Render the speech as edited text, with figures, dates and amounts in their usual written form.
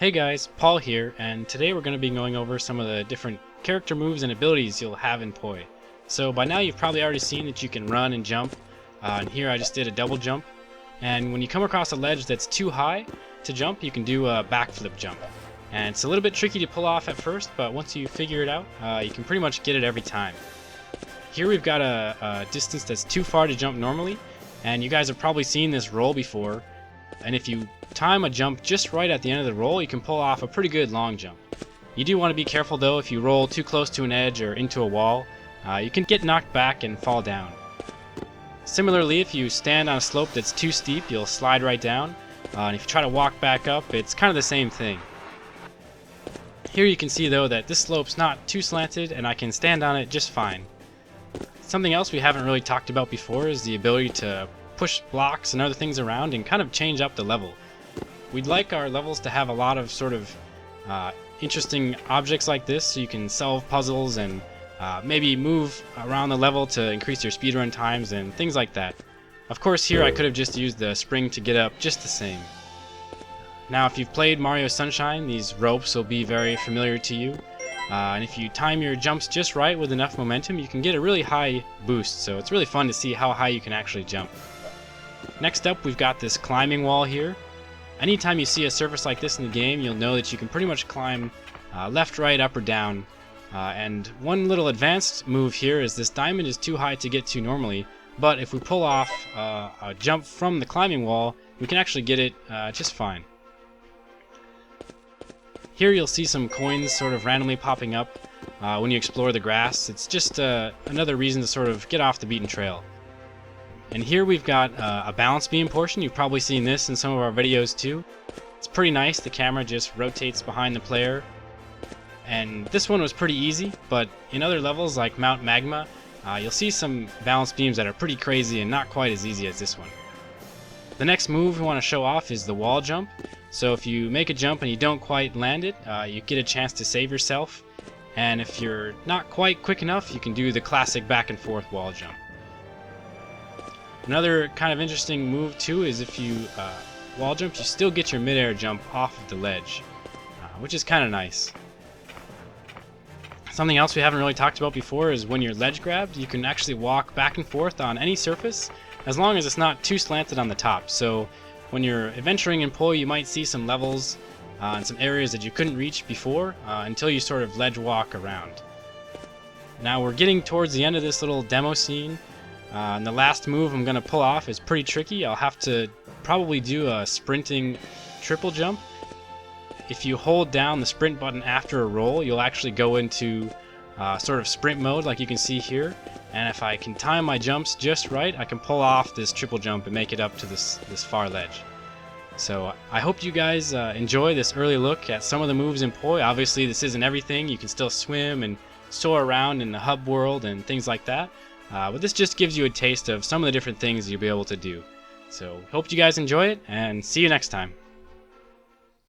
Hey guys, Paul here, and today we're going to be going over some of the different character moves and abilities you'll have in Poi. So by now you've probably already seen that you can run and jump, and here I just did a double jump. And when you come across a ledge that's too high to jump, you can do a backflip jump. And it's a little bit tricky to pull off at first, but once you figure it out, you can pretty much get it every time. Here we've got a distance that's too far to jump normally, and you guys have probably seen this roll before. And if you time a jump just right at the end of the roll, you can pull off a pretty good long jump. You do want to be careful though. If you roll too close to an edge or into a wall, you can get knocked back and fall down. Similarly, if you stand on a slope that's too steep, you'll slide right down. And if you try to walk back up, it's kind of the same thing. Here you can see though that this slope's not too slanted and I can stand on it just fine. Something else we haven't really talked about before is the ability to push blocks and other things around and kind of change up the level. We'd like our levels to have a lot of sort of interesting objects like this, so you can solve puzzles and maybe move around the level to increase your speedrun times and things like that. Of course, here I could have just used the spring to get up just the same. Now, if you've played Mario Sunshine, these ropes will be very familiar to you. And if you time your jumps just right with enough momentum, you can get a really high boost, so it's really fun to see how high you can actually jump. Next up, we've got this climbing wall here. Anytime you see a surface like this in the game, you'll know that you can pretty much climb left, right, up, or down. And one little advanced move here is this diamond is too high to get to normally, but if we pull off a jump from the climbing wall, we can actually get it just fine. Here you'll see some coins sort of randomly popping up when you explore the grass. It's just another reason to sort of get off the beaten trail. And here we've got a balance beam portion. You've probably seen this in some of our videos too. It's pretty nice. The camera just rotates behind the player. And this one was pretty easy, but in other levels like Mount Magma, you'll see some balance beams that are pretty crazy and not quite as easy as this one. The next move we want to show off is the wall jump. So if you make a jump and you don't quite land it, you get a chance to save yourself. And if you're not quite quick enough, you can do the classic back and forth wall jump. Another kind of interesting move too is if you wall jump, you still get your midair jump off of the ledge, which is kind of nice. Something else we haven't really talked about before is when you're ledge grabbed, you can actually walk back and forth on any surface as long as it's not too slanted on the top. So when you're adventuring in Poi, you might see some levels and some areas that you couldn't reach before until you sort of ledge walk around. Now we're getting towards the end of this little demo scene. And the last move I'm going to pull off is pretty tricky. I'll have to probably do a sprinting triple jump. If you hold down the sprint button after a roll, you'll actually go into sort of sprint mode like you can see here. And if I can time my jumps just right, I can pull off this triple jump and make it up to this far ledge. So I hope you guys enjoy this early look at some of the moves in Poi. Obviously this isn't everything. You can still swim and soar around in the hub world and things like that. But this just gives you a taste of some of the different things you'll be able to do. So hope you guys enjoy it, and see you next time.